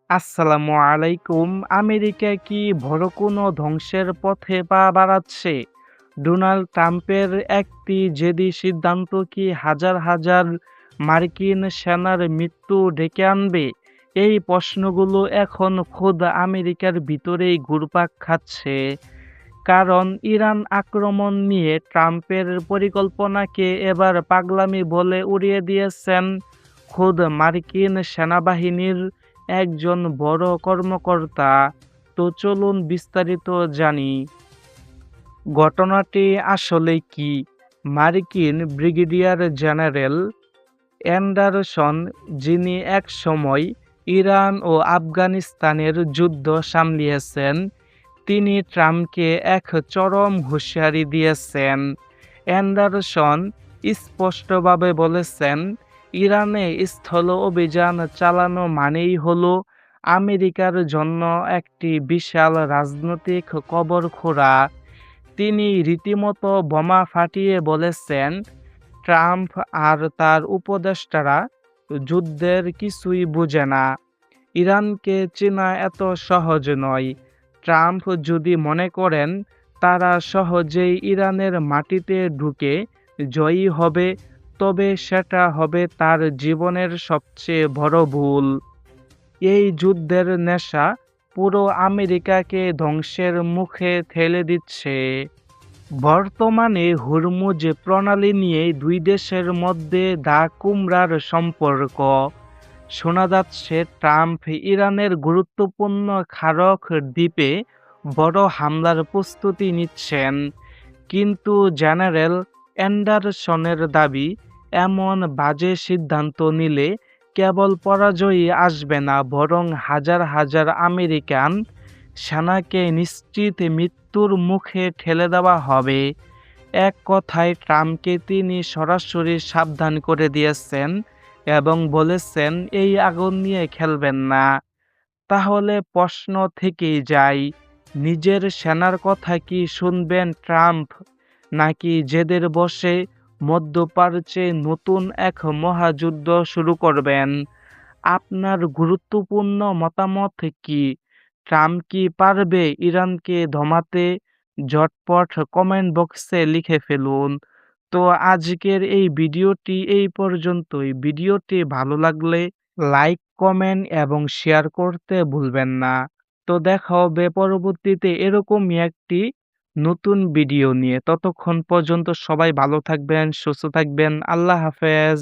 আসসালামু আলাইকুম। আমেরিকা কি বড় কোনো ধ্বংসের পথে পা বাড়াচ্ছে? ডোনাল্ড ট্রাম্পের একটি জেদি সিদ্ধান্ত কি হাজার হাজার মার্কিন সেনার মৃত্যু ডেকে আনবে? এই প্রশ্নগুলো এখন খোদ আমেরিকার ভিতরেই ঘুরপাক খাচ্ছে। কারণ ইরান আক্রমণ নিয়ে ট্রাম্পের পরিকল্পনাকে এবার পাগলামি বলে উড়িয়ে দিয়েছেন খোদ মার্কিন সেনাবাহিনীর একজন বড় কর্মকর্তা। তো চলুন বিস্তারিত জানি। ঘটনাটি আসলে কি? মার্কিন ব্রিগেডিয়ার জেনারেল অ্যান্ডারসন, যিনি একসময় ইরান ও আফগানিস্তানের যুদ্ধ সামলিয়েছেন, তিনি ট্রাম্পকে এক চরম হুঁশিয়ারি দিয়েছেন। অ্যান্ডারসন স্পষ্টভাবে বলেছেন, ইরানে স্থল অভিযান চালানো মানেই হলো আমেরিকার জন্য একটি বিশাল রাজনৈতিক কবরখোঁড়া। তিনি রীতিমতো বোমা ফাটিয়ে বলেছেন, ট্রাম্প আর তার উপদেষ্টারা যুদ্ধের কিছুই বোঝে না। ইরানকে চেনা এত সহজ নয়। ট্রাম্প যদি মনে করেন তারা সহজেই ইরানের মাটিতে ঢুকে জয়ী হবে, তবে সেটা হবে তার জীবনের সবচেয়ে বড় ভুল। এই যুদ্ধের নেশা পুরো আমেরিকাকে ধ্বংসের মুখে ঠেলে দিচ্ছে। বর্তমানে হুরমুজ প্রণালী নিয়ে দুই দেশের মধ্যে দা কুমড়ার সম্পর্ক। শোনা যাচ্ছে ট্রাম্প ইরানের গুরুত্বপূর্ণ খারক দ্বীপে বড় হামলার প্রস্তুতি নিচ্ছেন। কিন্তু জেনারেল অ্যান্ডারসনের দাবি, এমন বাজে সিদ্ধান্ত নিলে কেবল পরাজয়ই আসবে না, বরং হাজার হাজার আমেরিকান সেনাকে নিশ্চিত মৃত্যুর মুখে ঠেলে দেওয়া হবে। এক কথায় ট্রাম্পকে তিনি সরাসরি সাবধান করে দিয়েছেন এবং বলেছেন এই আগুন নিয়ে খেলবেন না। তাহলে প্রশ্ন থেকেই যায়, নিজের সেনার কথা কি শুনবেন ট্রাম্প, নাকি জেদের বসে মধ্যপ্রাচ্যে নতুন এক মহাযুদ্ধ শুরু করবেন? আপনার গুরুত্বপূর্ণ মতামত কি? ট্রাম্প কি পারবে ইরানকে দমাতে? ঝটপট কমেন্ট বক্সে লিখে ফেলুন। তো আজকের এই ভিডিওটি এই পর্যন্তই। ভিডিওটি ভালো লাগলে লাইক, কমেন্ট এবং শেয়ার করতে ভুলবেন না। তো দেখা হবে পরবর্তীতে এরকমই একটি নতুন ভিডিও নিয়ে। ততক্ষণ পর্যন্ত সবাই ভালো থাকবেন, সুস্থ থাকবেন। আল্লাহ হাফেজ।